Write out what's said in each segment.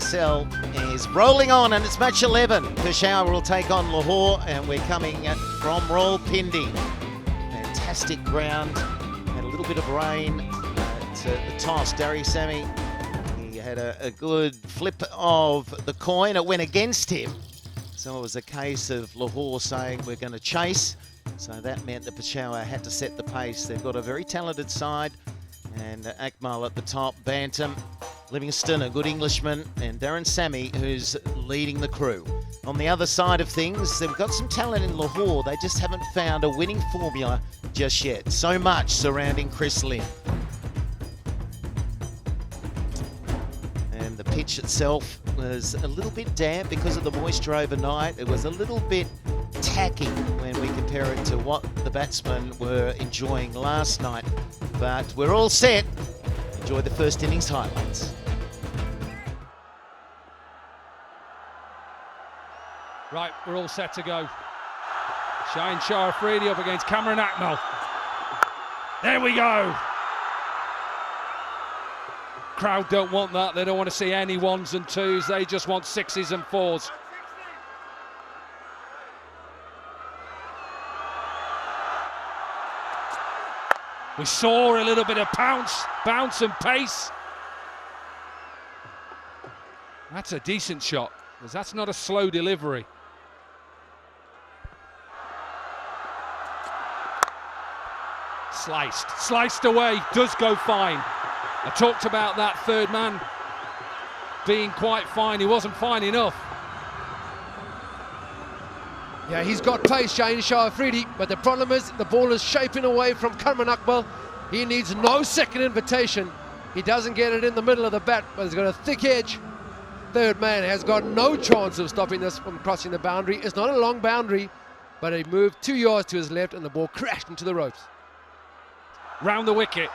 PSL is rolling on, and it's match 11. Peshawar will take on Lahore, and we're coming from Rawalpindi. Fantastic ground, had a little bit of rain to the toss. Dari Sami, he had a good flip of the coin. It went against him. So it was a case of Lahore saying we're going to chase. So that meant that Peshawar had to set the pace. They've got a very talented side, and Akmal at the top, Bantam, Livingston, a good Englishman, and Darren Sami, who's leading the crew. On the other side of things, they've got some talent in Lahore. They just haven't found a winning formula just yet. So much surrounding Chris Lynn. And the pitch itself was a little bit damp because of the moisture overnight. It was a little bit tacky when we compare it to what the batsmen were enjoying last night. But we're all set. Enjoy the first innings highlights. Right, we're all set to go. Shaheen Shah Afridi up against Cameron Akmal. There we go. Crowd don't want that. They don't want to see any ones and twos. They just want sixes and fours. We saw a little bit of bounce and pace. That's a decent shot, because that's not a slow delivery. Sliced away, does go fine. I talked about that third man being quite fine. He wasn't fine enough. Yeah, he's got pace, Shaheen Shah Afridi, but the problem is the ball is shaping away from Cameron Akmal. He needs no second invitation. He doesn't get it in the middle of the bat, but he's got a thick edge. Third man has got no chance of stopping this from crossing the boundary. It's not a long boundary, but he moved 2 yards to his left and the ball crashed into the ropes. Round the wicket.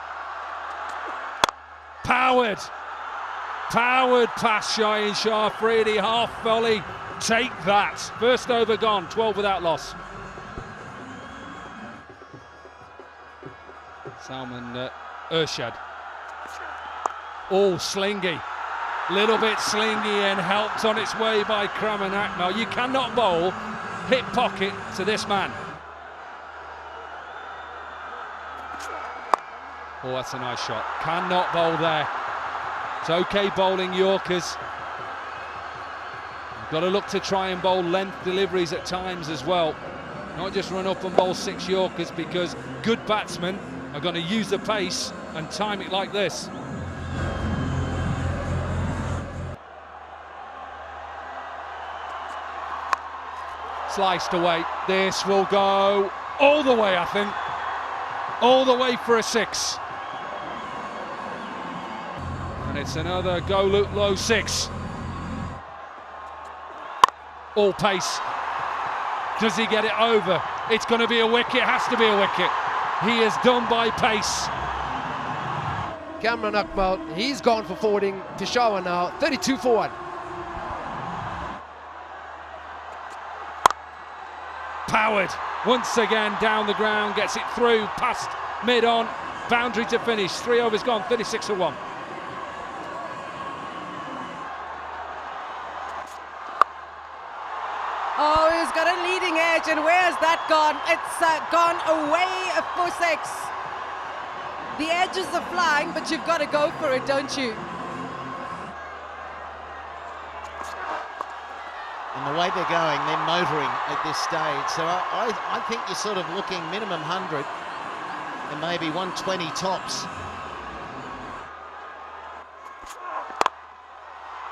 Powered past Shaheen Shah Afridi, half volley. Take that. First over gone, 12 without loss. Salman Urshad. All slingy. Little bit slingy and helped on its way by Cameron Akmal. You cannot bowl hip pocket to this man. Oh, that's a nice shot. Cannot bowl there. It's okay bowling Yorkers. Got to look to try and bowl length deliveries at times as well. Not just run up and bowl 6 Yorkers, because good batsmen are going to use the pace and time it like this. Sliced away. This will go all the way, I think. All the way for a 6. And it's another go low 6. All pace. Does he get it over? It's going to be a wicket. It has to be a wicket. He is done by pace. Cameron Akmal, he's gone for forwarding. Peshawar now, 32 for 1. Powered once again down the ground, gets it through past mid-on, boundary to finish. 3 overs gone, 36 for 1. Oh, he's got a leading edge, and where's that gone? It's gone away for 6. The edges are flying, but you've got to go for it, don't you? And the way they're going, they're motoring at this stage. So I think you're sort of looking minimum 100 and maybe 120 tops.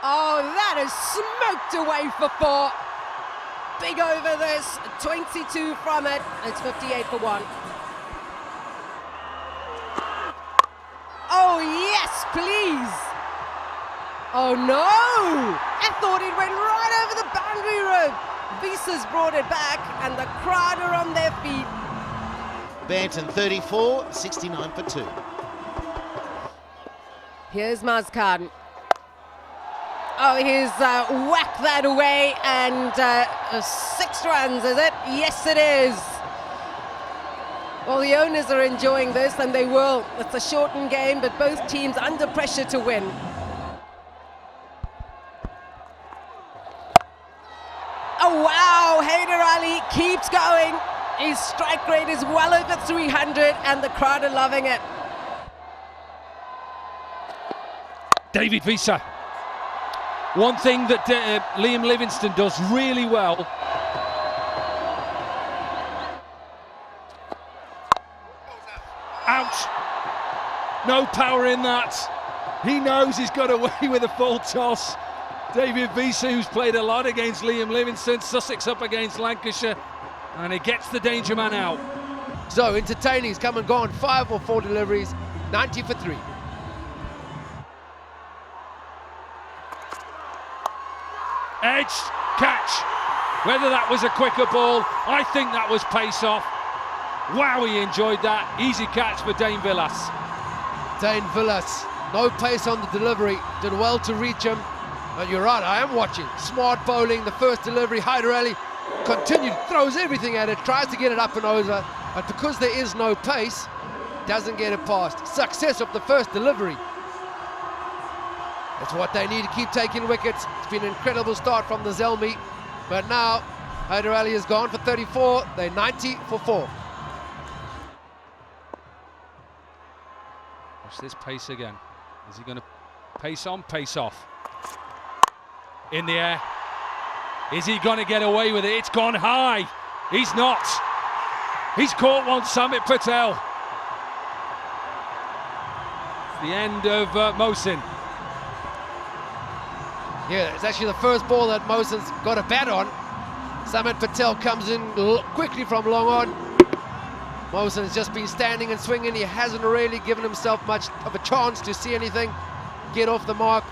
Oh, that is smoked away for 4. Big over this, 22 from it. It's 58 for 1. Oh, yes, please. Oh, no. I thought it went right over the boundary rope. Visa's brought it back, and the crowd are on their feet. Banton 34, 69 for 2. Here's Mazkhan. Oh, he's whacked that away, and 6 runs, is it? Yes, it is. Well, the owners are enjoying this, and they will. It's a shortened game, but both teams under pressure to win. Oh, wow. Haider Ali keeps going. His strike rate is well over 300 and the crowd are loving it. David Visa. One thing that Liam Livingston does really well. Out. No power in that. He knows he's got away with a full toss. David Visa, who's played a lot against Liam Livingston, Sussex up against Lancashire, and he gets the danger man out. So entertaining, he's come and gone, 5 or 4 deliveries, 90 for 3. Edge catch. Whether that was a quicker ball, I think that was pace off. Wow, he enjoyed that. Easy catch for Dane Villas. Dane Villas, no pace on the delivery, did well to reach him. And you're right, I am watching. Smart bowling, the first delivery, Haider Ali continued, throws everything at it, tries to get it up and over, but because there is no pace, doesn't get it past. Success of the first delivery. That's what they need to keep taking wickets. It's been an incredible start from the Zalmi, but now Haider Ali is gone for 34. They're 90 for 4. Watch this pace again. Is he going to pace on, pace off? In the air. Is he going to get away with it? It's gone high. He's not. He's caught one, Samit Patel. The end of Mohsin. Yeah, it's actually the first ball that Mohsin's got a bat on. Samit Patel comes in quickly from long on. Mohsin's just been standing and swinging. He hasn't really given himself much of a chance to see anything get off the mark.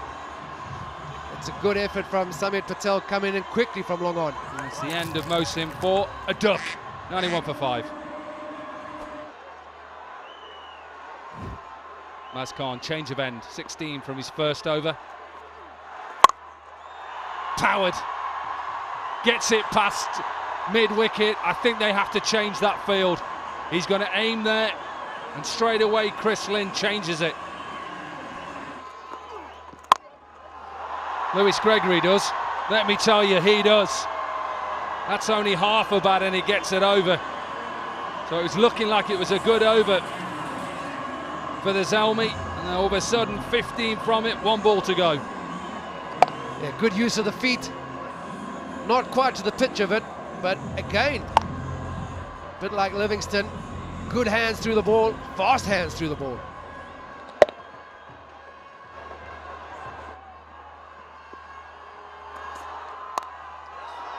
It's a good effort from Samit Patel coming in quickly from long on. And it's the end of Mohsin for a duck. 91 for 5. Maz Khan, change of end, 16 from his first over. Powered, gets it past mid-wicket. I think they have to change that field. He's going to aim there, and straight away Chris Lynn changes it. Lewis Gregory does. Let me tell you, he does. That's only half a bat and he gets it over. So it was looking like it was a good over for the Zalmi, and all of a sudden 15 from it, 1 ball to go. Yeah, good use of the feet. Not quite to the pitch of it, but again, a bit like Livingston, good hands through the ball, fast hands through the ball.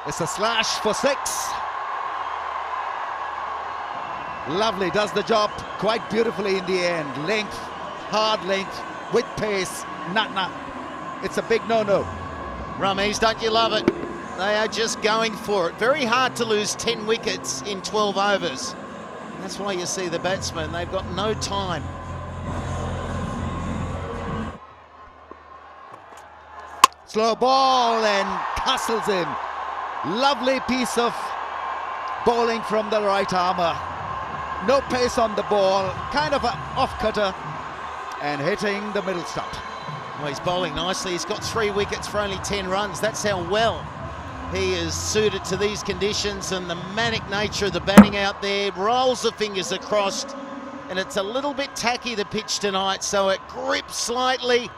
It's a slash for 6. Lovely, does the job quite beautifully in the end. Length, hard length, with pace, nah. It's a big no-no. Rameez, don't you love it? They are just going for it. Very hard to lose 10 wickets in 12 overs. That's why you see the batsmen, they've got no time. Slow ball and castles him. Lovely piece of bowling from the right armour. No pace on the ball, kind of an off-cutter, and hitting the middle stump. Well, he's bowling nicely. He's got 3 wickets for only 10 runs. That's how well he is suited to these conditions, and the manic nature of the batting out there. Rolls the fingers across, and it's a little bit tacky, the pitch tonight, so it grips slightly,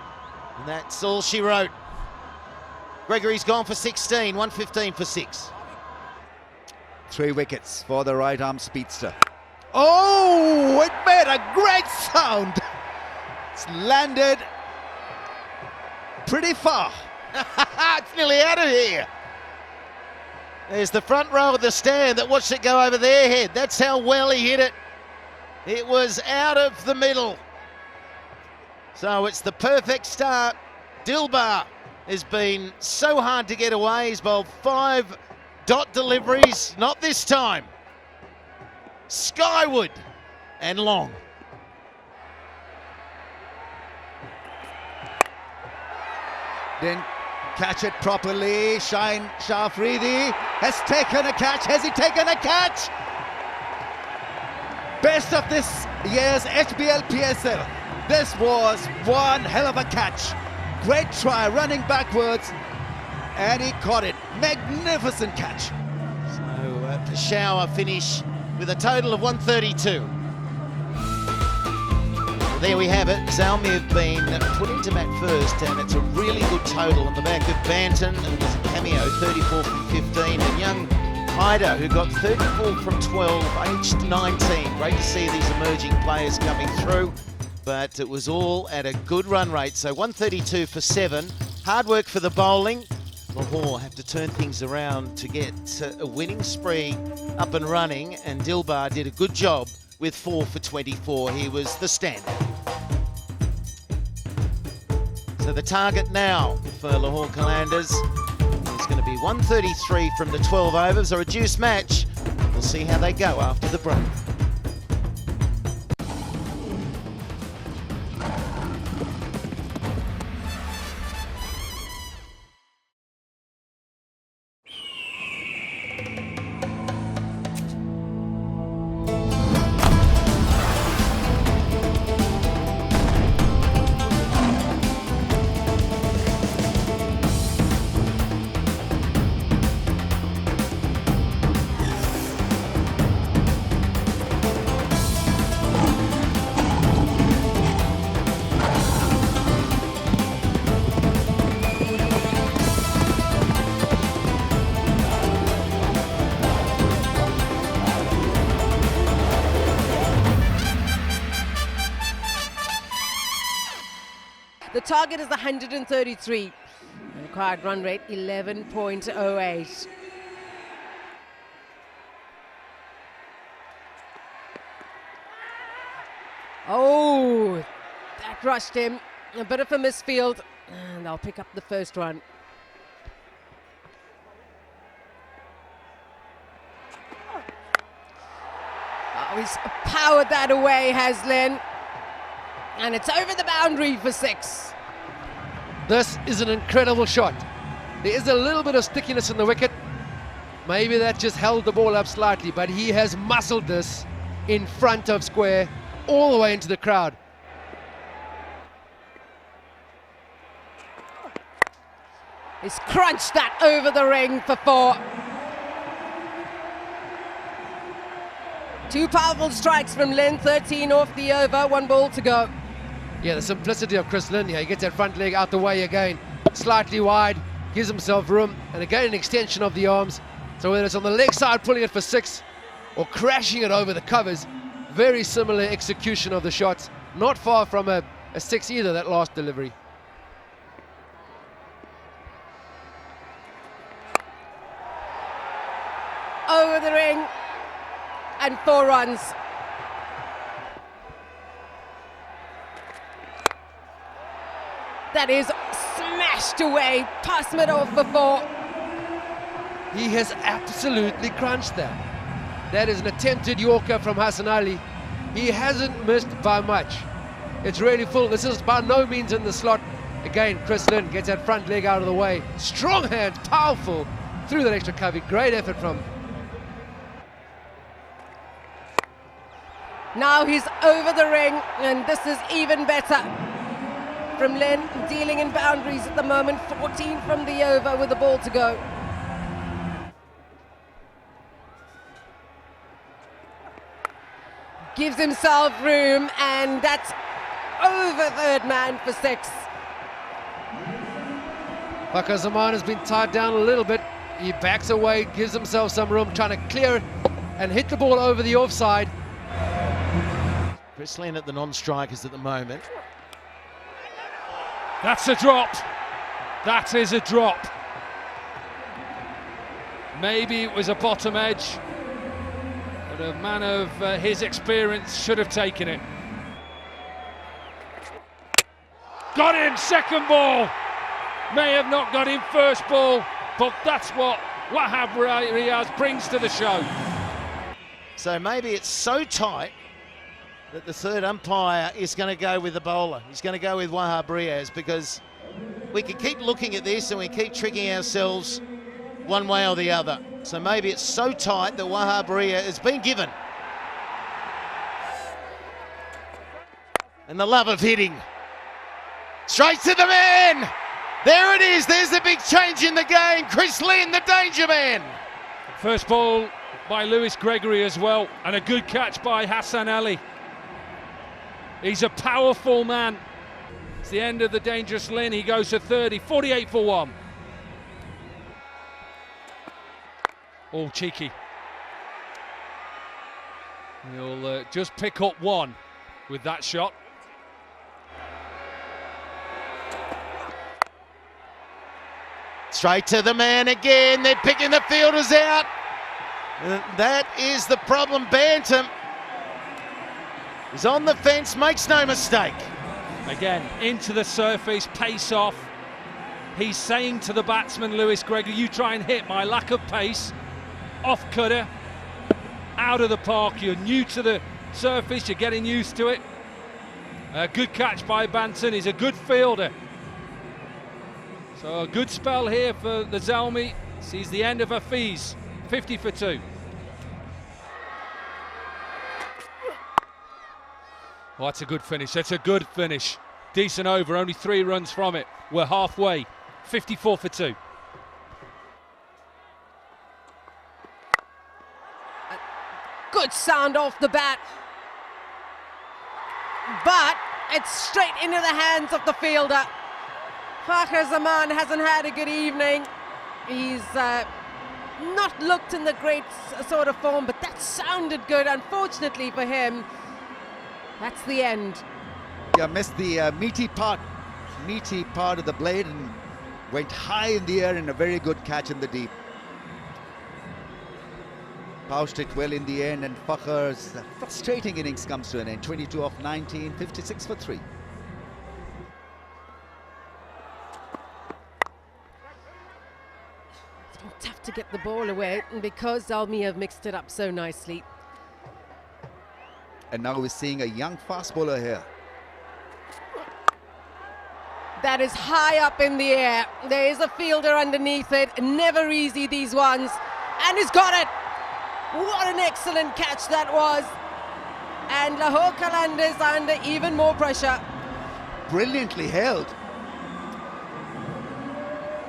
and that's all she wrote. Gregory's gone for 16, 115 for 6. 3 wickets for the right arm speedster. Oh, it made a great sound. It's landed pretty far. It's nearly out of here. There's the front row of the stand that watched it go over their head. That's how well he hit it. It was out of the middle. So it's the perfect start. Dilbar has been so hard to get away. He's bowled 5 dot deliveries. Not this time. Skyward and long. Didn't catch it properly. Shine Shah Afridi has taken a catch. Has he taken a catch? Best of this year's HBL PSL. This was one hell of a catch. Great try, running backwards, and he caught it. Magnificent catch. So Peshawar finish with a total of 132. Well, there we have it. Zalmi have been put into bat first, and it's a really good total on the back of Banton, and there's a cameo, 34 from 15, and young Hyder, who got 34 from 12, aged 19. Great to see these emerging players coming through, but it was all at a good run rate. So 132 for 7. Hard work for the bowling. Lahore have to turn things around to get a winning spree up and running, and Dilbar did a good job with 4 for 24. He was the standout. So the target now for Lahore Qalandars is going to be 133 from the 12 overs, a reduced match. We'll see how they go after the break. The target is 133. The required run rate 11.08. Oh, that rushed him. A bit of a misfield, and they'll pick up the first run. Oh, he's powered that away, Haslin. And it's over the boundary for 6. This is an incredible shot. There is a little bit of stickiness in the wicket. Maybe that just held the ball up slightly, but he has muscled this in front of square all the way into the crowd. He's crunched that over the ring for 4. 2 powerful strikes from Lynn, 13 off the over, 1 ball to go. Yeah, the simplicity of Chris Lynn here. He gets that front leg out the way again, slightly wide, gives himself room, and again an extension of the arms. So whether it's on the leg side pulling it for 6 or crashing it over the covers, very similar execution of the shots. Not far from a 6 either, that last delivery. Over the ring and 4 runs. That is smashed away, past mid-off for 4. He has absolutely crunched that. That is an attempted Yorker from Hassan Ali. He hasn't missed by much. It's really full. This is by no means in the slot. Again, Chris Lynn gets that front leg out of the way. Strong hands, powerful, through that extra cover. Great effort from him. Now he's over the ring, and this is even better from Lynn, dealing in boundaries at the moment. 14 from the over with the ball to go. Gives himself room, and that's over third man for 6. Bakar Zaman has been tied down a little bit. He backs away, gives himself some room, trying to clear it and hit the ball over the offside. Chris Lynn at the non-strikers at the moment. That's a drop. That is a drop. Maybe it was a bottom edge, but a man of his experience should have taken it. Got in, second ball. May have not got in first ball, but that's what Wahab Riaz brings to the show. So maybe it's so tight that the third umpire is going to go with the bowler. He's going to go with Wahab Riaz, because we can keep looking at this and we keep tricking ourselves one way or the other. So maybe it's so tight that Wahab Riaz has been given. And the love of hitting. Straight to the man! There it is. There's the big change in the game. Chris Lynn, the danger man. First ball by Lewis Gregory as well, and a good catch by Hassan Ali. He's a powerful man. It's the end of the dangerous Lynn. He goes to 30, 48 for one. All cheeky. He'll just pick up one with that shot. Straight to the man again. They're picking the fielders out. That is the problem. Bantam is on the fence, makes no mistake. Again, into the surface, pace off. He's saying to the batsman, Lewis Gregory, you try and hit my lack of pace. Off cutter, out of the park. You're new to the surface, you're getting used to it. A good catch by Banton. He's a good fielder. So a good spell here for the Zalmi. Sees the end of Hafiz, 50 for two. Oh, that's a good finish. That's a good finish. Decent over, only 3 runs from it. We're halfway, 54 for two. Good sound off the bat. But it's straight into the hands of the fielder. Fakhar Zaman hasn't had a good evening. He's not looked in the great sort of form, but that sounded good. Unfortunately for him, that's the end. Yeah, missed the meaty part of the blade and went high in the air in a very good catch in the deep. Pouched it well in the end, and Fakhar's frustrating innings comes to an end. 22 of 19, 56 for 3. It's been tough to get the ball away because Zalmi have mixed it up so nicely. And now we're seeing a young fast bowler here. That is high up in the air. There is a fielder underneath it. Never easy, these ones. And he's got it. What an excellent catch that was. And Lahore Qalandars are under even more pressure. Brilliantly held.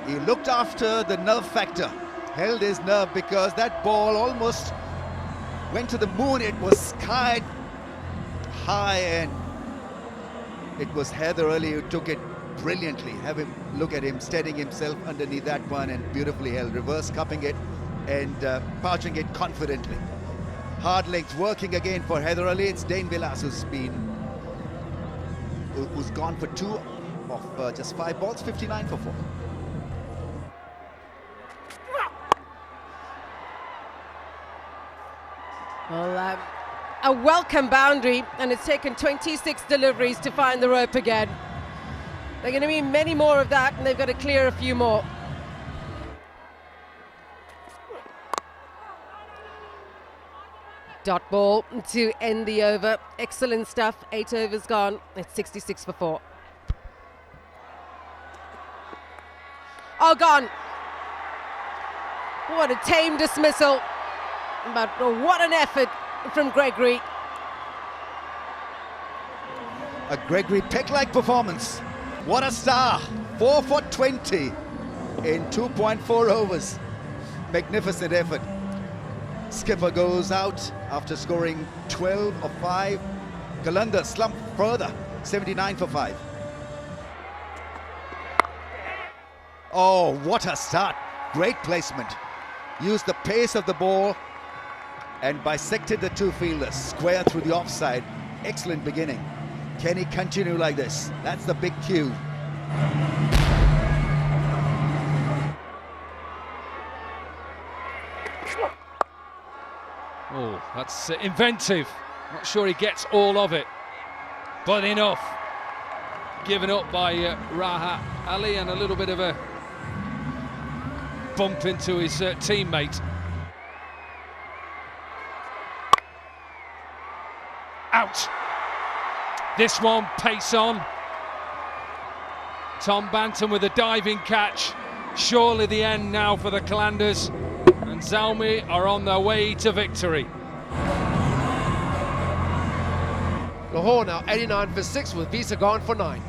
He looked after the nerve factor. Held his nerve because that ball almost went to the moon. It was sky high, and it was Heather Ali who took it brilliantly. Have him look at him steadying himself underneath that one, and beautifully held, reverse cupping it and pouching it confidently. Hard length working again for Heather Ali. It's Dane Vilas who's gone for 2 of just 5 balls, 59 for 4. Well, a welcome boundary, and it's taken 26 deliveries to find the rope again. There are going to be many more of that, and they've got to clear a few more. Dot ball to end the over. Excellent stuff. 8 overs gone. It's 66 for 4. Oh, gone. What a tame dismissal. But what an effort from Gregory. A Gregory Peck-like performance. What a star. 4 for 20 in 2.4 overs. Magnificent effort. Skipper goes out after scoring 12 of 5. Qalandars slump further, 79 for 5. Oh, what a start. Great placement. Used the pace of the ball and bisected the 2 fielders. Square through the offside. Excellent beginning. Can he continue like this? That's the big cue. Oh, that's inventive. Not sure he gets all of it, but enough. Given up by Rahat Ali, and a little bit of a bump into his teammate. Out. This one, pace on. Tom Banton with a diving catch. Surely the end now for the Qalandars. And Zalmi are on their way to victory. Lahore now 89 for 6 with Visa gone for 9.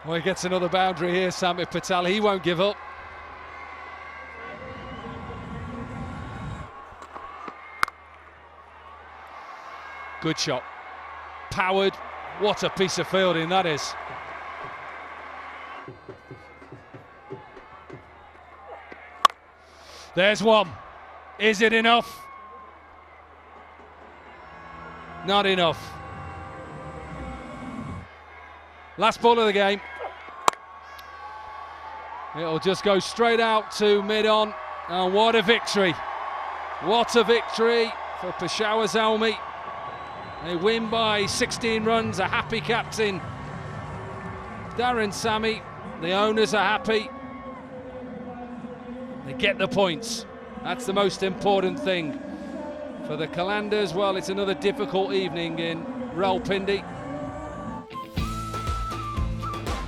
Well, he gets another boundary here, Sami Patel. He won't give up. Good shot. Powered. What a piece of fielding that is. There's one. Is it enough? Not enough. Last ball of the game. It'll just go straight out to mid-on. And what a victory. What a victory for Peshawar Zalmi. They win by 16 runs, a happy captain Darren Sami. The owners are happy. They get the points. That's the most important thing. For the Qalandars, well, it's another difficult evening in Rawalpindi.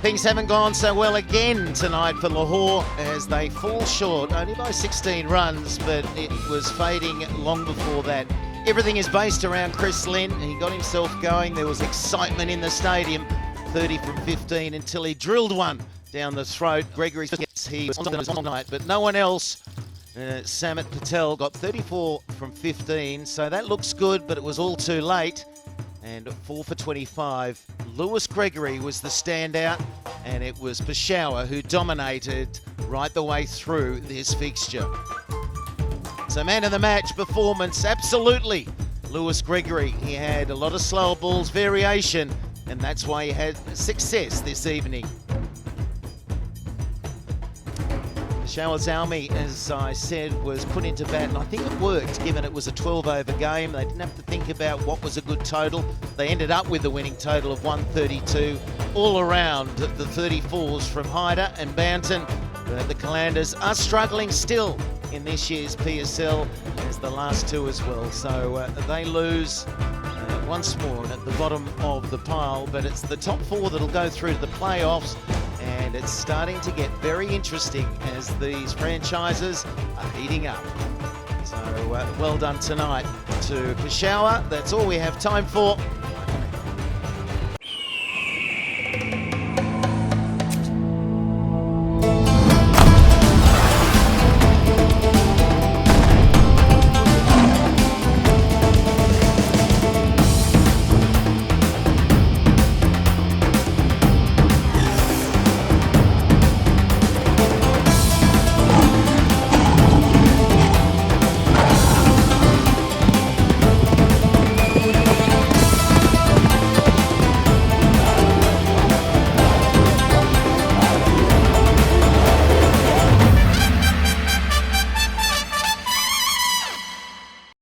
Things haven't gone so well again tonight for Lahore as they fall short, only by 16 runs, but it was fading long before that. Everything is based around Chris Lynn. He got himself going. There was excitement in the stadium, 30 from 15, until he drilled one down the throat. Gregory, he was on tonight, but no one else. Samit Patel got 34 from 15, so that looks good, but it was all too late. And 4 for 25. Lewis Gregory was the standout, and it was Peshawar who dominated right the way through this fixture. So man of the match performance, absolutely. Lewis Gregory, he had a lot of slower balls variation, and that's why he had success this evening. Peshawar Zalmi, as I said, was put into bat, and I think it worked, given it was a 12-over game. They didn't have to think about what was a good total. They ended up with a winning total of 132. All around, the 34s from Hyder and Banton. The Qalandars are struggling still in this year's PSL, as the last two as well. So they lose once more and at the bottom of the pile, but it's the top four that'll go through to the playoffs. And it's starting to get very interesting as these franchises are heating up. So well done tonight to Peshawar. That's all we have time for.